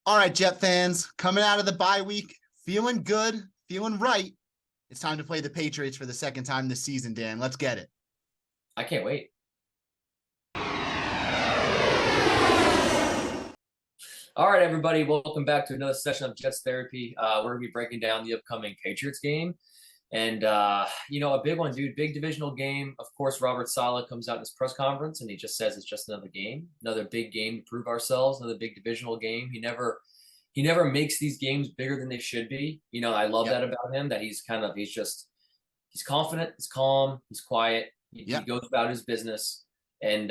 All right, Jet fans, coming out of the bye week, feeling good, feeling right. It's time to play the Patriots for the second time this season, Dan. Let's get it. I can't wait. All right, everybody, welcome back to another session of Jets Therapy. We're going to be breaking down the upcoming Patriots game. And, a big one, dude, big divisional game. Of course, Robert Saleh comes out in his press conference and he just says it's just another game, another big game to prove ourselves, another big divisional game. He never makes these games bigger than they should be. I love Yep. that about him, that he's confident, he's calm, he's quiet. He Yep. goes about his business. And,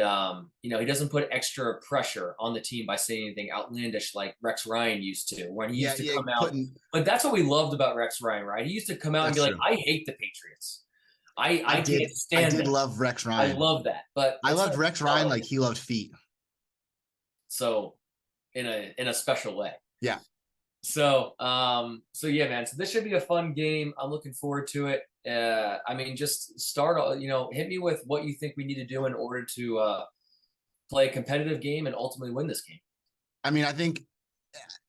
he doesn't put extra pressure on the team by saying anything outlandish like Rex Ryan used to, when he Yeah. used to Yeah. come out. But that's what we loved about Rex Ryan, right? He used to come out and That's be like, true. I hate the Patriots. I can't I stand did them. love Rex I Ryan. love that. But I it's loved not Rex Ryan like he loved feet. so in a special way. Yeah. So yeah, man. So this should be a fun game. I'm looking forward to it. Just start. Hit me with what you think we need to do in order to play a competitive game and ultimately win this game. I think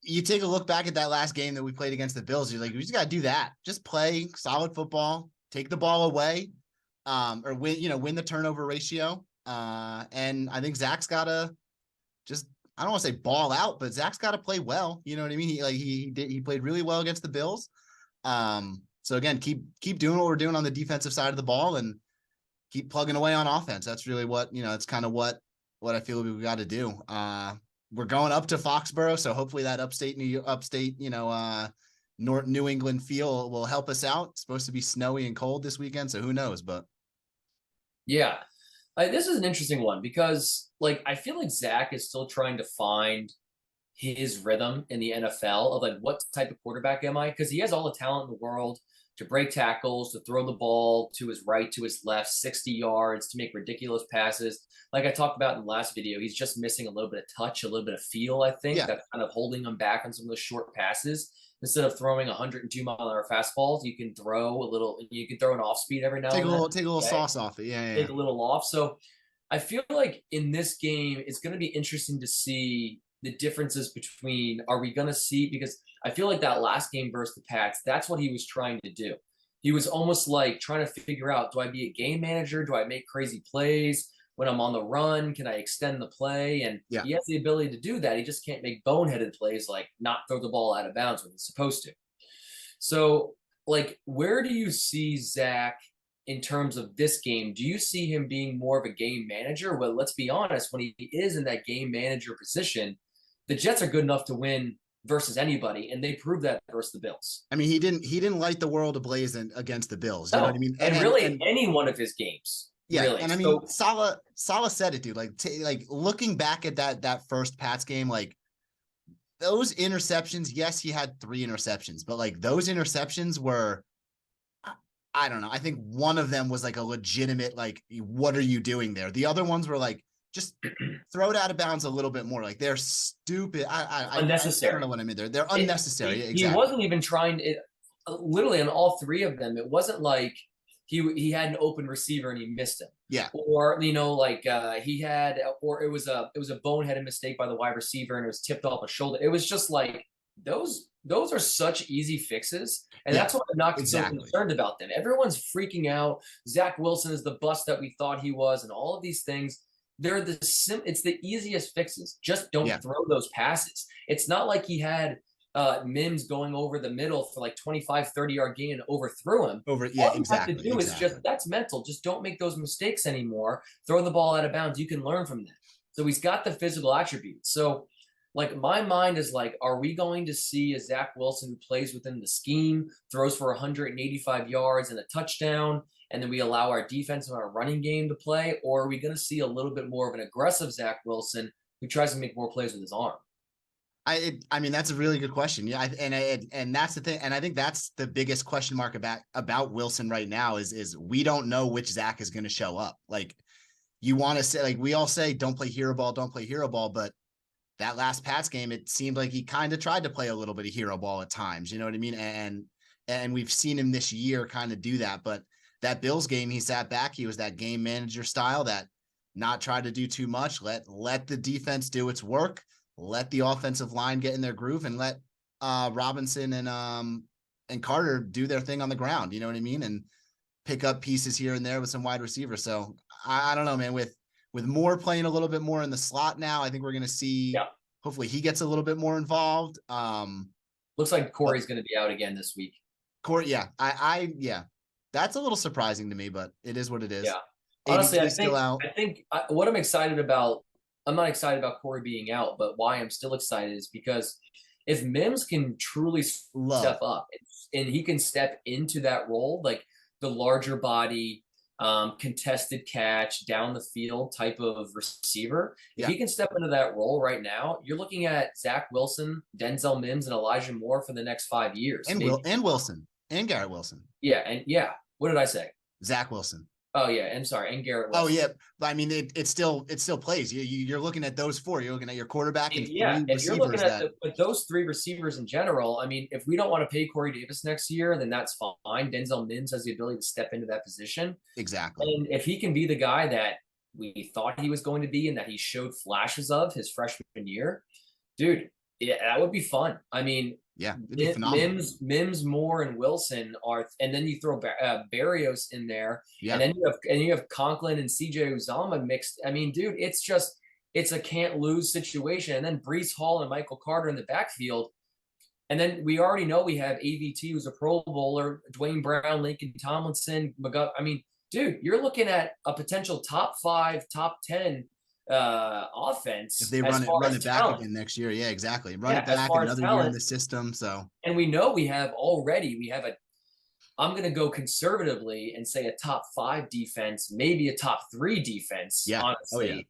you take a look back at that last game that we played against the Bills. You're like, we just got to do that. Just play solid football, take the ball away, or win the turnover ratio. And I think Zach's got to just, I don't want to say ball out, but Zach's got to play well. You know what I mean? He played really well against the Bills. So again, keep doing what we're doing on the defensive side of the ball and keep plugging away on offense. That's really what, it's kind of what I feel we've got to do. We're going up to Foxborough, so hopefully that upstate New England feel will help us out. It's supposed to be snowy and cold this weekend, so who knows? But Yeah, this is an interesting one because, I feel like Zach is still trying to find his rhythm in the NFL of what type of quarterback am I? Because he has all the talent in the world to break tackles, to throw the ball to his right, to his left, 60 yards, to make ridiculous passes. Like I talked about in the last video, he's just missing a little bit of touch, a little bit of feel, I think, yeah, that's kind of holding him back on some of the short passes. Instead of throwing 102-mile-an-hour fastballs, you can throw an off speed every now take a and then. little Okay? sauce off it. Yeah, yeah, Take a little off. So I feel like in this game, it's going to be interesting to see the differences between, are we going to see, because I feel like that last game versus the Pats, that's what he was trying to do. He was almost like trying to figure out, do I be a game manager? Do I make crazy plays? When I'm on the run, can I extend the play? And yeah. he has the ability to do that. He just can't make boneheaded plays like not throw the ball out of bounds when he's supposed to. So, where do you see Zach in terms of this game? Do you see him being more of a game manager? Well, let's be honest, when he is in that game manager position, the Jets are good enough to win versus anybody, and they proved that versus the Bills. He didn't light the world ablaze against the Bills. You know what I No, mean? and really any one of his games, Yeah, really. and So Saleh said it, dude. Like looking back at that first Pats game, like those interceptions. Yes, he had 3 interceptions, but like those interceptions were, I don't know. I think one of them was like a legitimate, like, what are you doing there? The other ones were like, just throw it out of bounds a little bit more. Like they're stupid. I don't know unnecessary. what I mean there. They're It, unnecessary. he Exactly. wasn't even trying to, literally on all three of them. It wasn't like he had an open receiver and he missed him, Yeah. or he had, or it was a boneheaded mistake by the wide receiver and it was tipped off a shoulder. It was just like those are such easy fixes, and Yeah. that's why I'm not so Exactly. concerned about them. Everyone's freaking out. Zach Wilson is the bust that we thought he was, and all of these things. It's the easiest fixes. Just don't Yeah. throw those passes. It's not like he had Mims going over the middle for like 25, 30-yard gain and overthrew him. Over. Yeah. All you have to Exactly. do is Exactly. that's mental. Just don't make those mistakes anymore. Throw the ball out of bounds. You can learn from that. So he's got the physical attributes. So, my mind is like, are we going to see a Zach Wilson who plays within the scheme, throws for 185 yards and a touchdown, and then we allow our defense and our running game to play? Or are we going to see a little bit more of an aggressive Zach Wilson who tries to make more plays with his arm? I mean, that's a really good question. Yeah, and that's the thing, and I think that's the biggest question mark about Wilson right now is we don't know which Zach is going to show up. Like, you want to say, like, we all say, don't play hero ball, don't play hero ball, but that last Pats game, it seemed like he kind of tried to play a little bit of hero ball at times. You know what I mean? And we've seen him this year kind of do that. But that Bills game, he sat back. He was that game manager style, that not try to do too much. Let the defense do its work. let the offensive line get in their groove and let Robinson and Carter do their thing on the ground. You know what I mean? And pick up pieces here and there with some wide receivers. So I don't know, man. With Moore playing a little bit more in the slot now, I think we're going to see. Yeah. Hopefully, he gets a little bit more involved. Looks like Corey's going to be out again this week. Corey, yeah, yeah, that's a little surprising to me, but it is what it is. Yeah, honestly, ADT's still out. I think what I'm excited about. I'm not excited about Corey being out, but why I'm still excited is because if Mims can truly step up and he can step into that role, like the larger body, contested catch down the field type of receiver, if he can step into that role right now, you're looking at Zach Wilson, Denzel Mims, and Elijah Moore for the next 5 years. And Wilson and Garrett Wilson. Yeah. What did I say? Zach Wilson. Oh yeah, I'm sorry, and Garrett Wilson. Oh yeah, but I mean it still plays. You're looking at those four. You're looking at your quarterback and if you're looking at with those three receivers in general, I mean, if we don't want to pay Corey Davis next year, then that's fine. Denzel Mims has the ability to step into that position. Exactly. And if he can be the guy that we thought he was going to be and that he showed flashes of his freshman year, dude, yeah, that would be fun. I mean, yeah, Mims, Moore, and Wilson are, and then you throw Barrios in there, and then you have Conklin and CJ Uzama mixed. I mean, dude, it's a can't lose situation. And then Breece Hall and Michael Carter in the backfield, and then we already know we have AVT, who's a Pro Bowler, Dwayne Brown, Lincoln Tomlinson, McGuff. I mean, dude, you're looking at a potential top 5, top 10 offense if they run it back again next year. Yeah, exactly. Run it back another year in the system. So, and we know we have I'm going to go conservatively and say a top 5 defense, maybe a top 3 defense. Yeah. Honestly. Oh, yeah.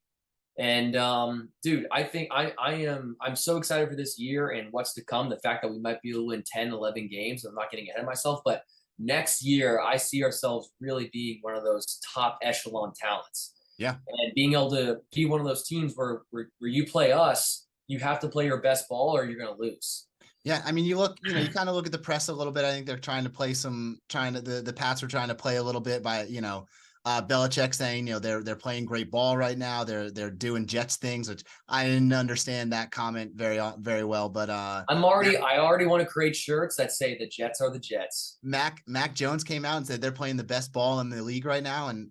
And dude, I think I'm so excited for this year and what's to come. The fact that we might be able to win 10, 11 games. I'm not getting ahead of myself, but next year I see ourselves really being one of those top echelon talents. Yeah. And being able to be one of those teams where you play us, you have to play your best ball or you're going to lose. Yeah. I mean, you kind of look at the press a little bit. I think they're trying to play the Pats are trying to play a little bit by, Belichick saying, they're playing great ball right now. They're doing Jets things, which I didn't understand that comment very, very well. But I already want to create shirts that say the Jets are the Jets. Mac Jones came out and said they're playing the best ball in the league right now. And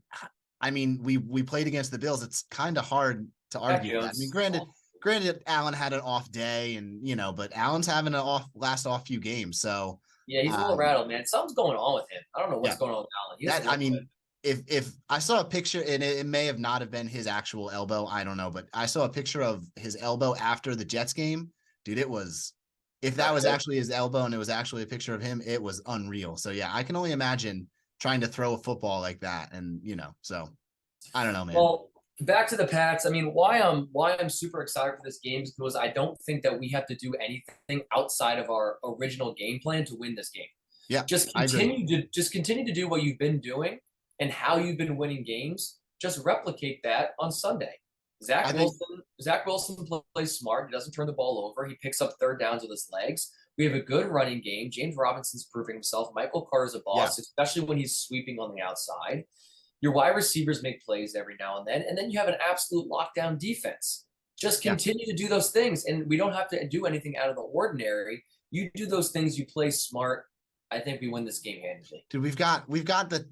I mean, we played against the Bills. It's kind of hard to argue that. I mean, granted, Allen had an off day, and but Allen's having an last few games. So yeah, he's a little rattled, man. Something's going on with him. I don't know what's going on with Allen. If I saw a picture, and it may have not have been his actual elbow, I don't know, but I saw a picture of his elbow after the Jets game, dude. It was, if that was actually his elbow and it was actually a picture of him, it was unreal. So yeah, I can only imagine trying to throw a football like that. And, so I don't know, man. Well, back to the Pats. I mean, why I'm super excited for this game is because I don't think that we have to do anything outside of our original game plan to win this game. Yeah. Just continue to do what you've been doing and how you've been winning games. Just replicate that on Sunday. Zach Wilson plays smart. He doesn't turn the ball over. He picks up third downs with his legs. We have a good running game. James Robinson's proving himself. Michael Carter's a boss, especially when he's sweeping on the outside. Your wide receivers make plays every now and then you have an absolute lockdown defense. Just continue to do those things, and we don't have to do anything out of the ordinary. You do those things, you play smart. I think we win this game handily. Dude, we've got the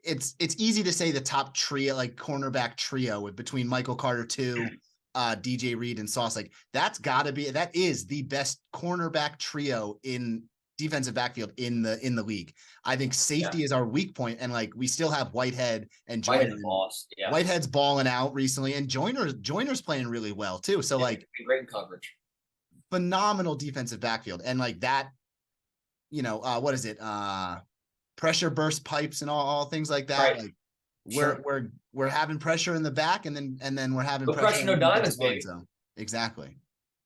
it's easy to say the top trio, like cornerback trio between Michael Carter 2, DJ Reed and Sauce. Like that is the best cornerback trio in defensive backfield in the league. I think safety is our weak point, and like we still have Whitehead and Joyner. Whitehead's balling out recently, and Joyner's playing really well too. So great in coverage, phenomenal defensive backfield, and like that, what is it? Pressure burst pipes and all things like that. Right. Like we're having pressure in the back, and then we're having pressure no diamonds, baby. So exactly.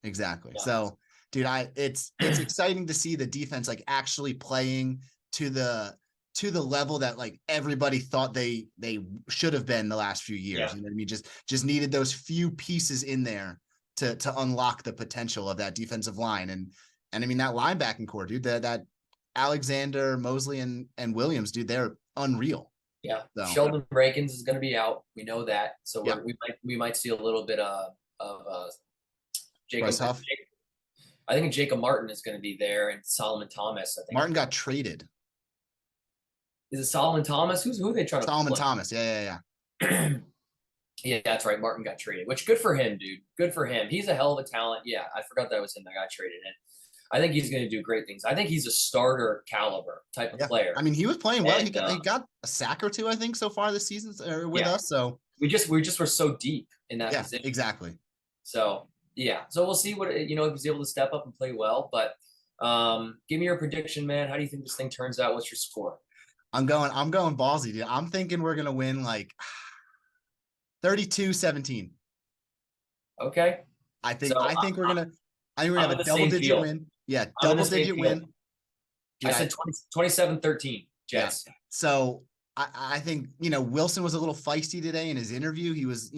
Yeah. So. Dude, it's exciting to see the defense like actually playing to the level that like everybody thought they should have been the last few years. You know what I mean? Just needed those few pieces in there to unlock the potential of that defensive line. And I mean that linebacking core, dude, that Alexander, Mosley, and Williams, dude, they're unreal. Yeah. So. Sheldon Rankins is going to be out. We know that. So we might see a little bit of Jacob. Bryce Huff. I think Jacob Martin is going to be there, and Solomon Thomas. I think Martin got traded. Is it Solomon Thomas? Who are they trying to Solomon play? Thomas. Yeah. Yeah, that's right. Martin got traded, which good for him, dude. Good for him. He's a hell of a talent. Yeah, I forgot that was him that got traded. And I think he's going to do great things. I think he's a starter caliber type of player. I mean, he was playing well. And, he got a sack or two, I think, so far this season with us. So we just were so deep in that position. Exactly. So so we'll see what if he's able to step up and play well. But give me your prediction, man. How do you think this thing turns out? What's your score? I'm going ballsy, dude. I'm thinking we're gonna win like 32-17. Okay. I think we're gonna have a double-digit win. Yeah, double-digit win. Dude, I said 27-13 Jets. Yeah. So I think, Wilson was a little feisty today in his interview. He was,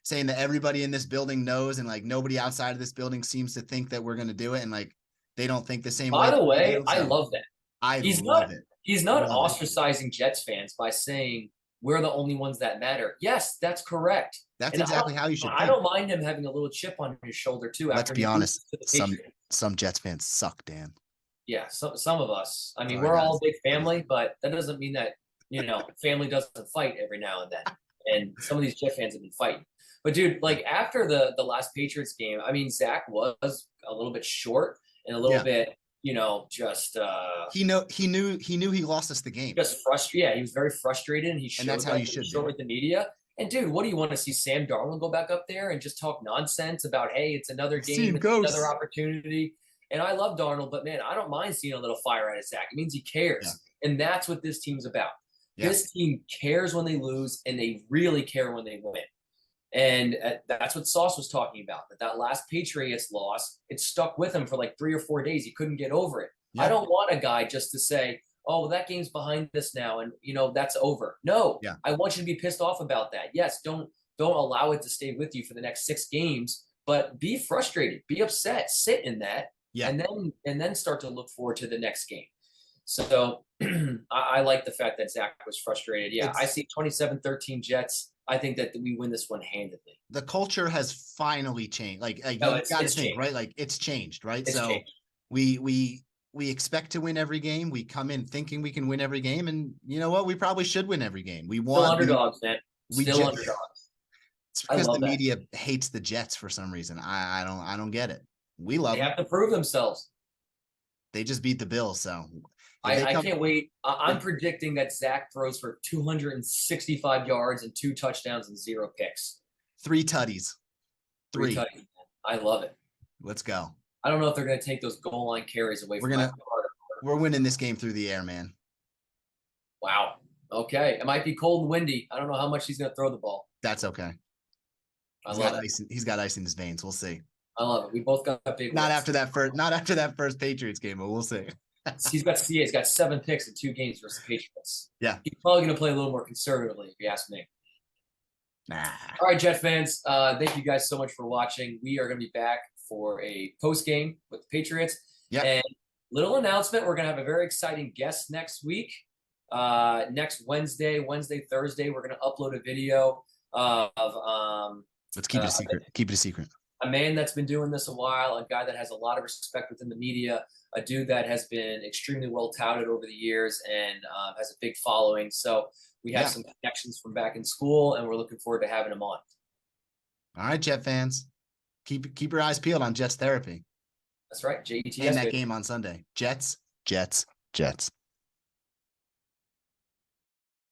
saying that everybody in this building knows, and like nobody outside of this building seems to think that we're going to do it. And like, they don't think the same way. By the way, I love that. I love it. He's not ostracizing Jets fans by saying we're the only ones that matter. Yes, that's correct. That's exactly how you should think. I don't mind him having a little chip on his shoulder too. Let's be honest. Some Jets fans suck, Dan. Yeah, some of us. I mean, we're all a big family, but that doesn't mean that, family doesn't fight every now and then. And some of these Jet fans have been fighting. But dude, like after the last Patriots game, I mean, Zach was a little bit short and a little bit, just he knew he lost us the game. Just frustrated. Yeah, he was very frustrated, and that's how you should be with the media. And dude, what do you want to see Sam Darnold go back up there and just talk nonsense about, hey, it's another game, it's another opportunity. And I love Darnold, but man, I don't mind seeing a little fire out of Zach. It means he cares. Yeah. And that's what this team's about. Yeah. This team cares when they lose, and they really care when they win. And that's what Sauce was talking about, that last Patriots loss, it stuck with him for like 3 or 4 days. He couldn't get over it. Yeah. I don't want a guy just to say, oh, well, that game's behind us now, and, that's over. No, I want you to be pissed off about that. Yes, don't allow it to stay with you for the next 6 games, but be frustrated, be upset, sit in that, and then start to look forward to the next game. So I like the fact that Zach was frustrated. Yeah, I see 27-13 Jets. I think that we win this one handedly. The culture has finally changed. You got to think, right? Like, it's changed, right? It's changed. We expect to win every game. We come in thinking we can win every game, and you know what? We probably should win every game. We want underdogs, man. Still underdogs. It's because the media hates the Jets for some reason. I don't get it. We love them. They have to prove themselves. They just beat the Bills, so I can't wait. I'm predicting that Zach throws for 265 yards and 2 touchdowns and 0 picks. 3 tutties. 3 tutties. I love it. Let's go. I don't know if they're going to take those goal line carries away from us. We're winning this game through the air, man. Wow. Okay. It might be cold and windy. I don't know how much he's going to throw the ball. That's okay. He's got ice in his veins. We'll see. I love it. We both got big. Not after that first Patriots game, but we'll see. He's got 7 picks in 2 games versus the Patriots. Yeah. He's probably going to play a little more conservatively, if you ask me. Nah. All right, Jet fans. Thank you guys so much for watching. We are going to be back for a post game with the Patriots. Yeah. And little announcement: we're going to have a very exciting guest next week. Next Wednesday, Thursday, we're going to upload a video of Let's keep it a secret. Keep it a secret. A man that's been doing this a while, a guy that has a lot of respect within the media, a dude that has been extremely well touted over the years and has a big following. So we have some connections from back in school, and we're looking forward to having him on. All right, Jet fans, keep your eyes peeled on Jets Therapy. That's right, JETS. And that game on Sunday. Jets, Jets, Jets.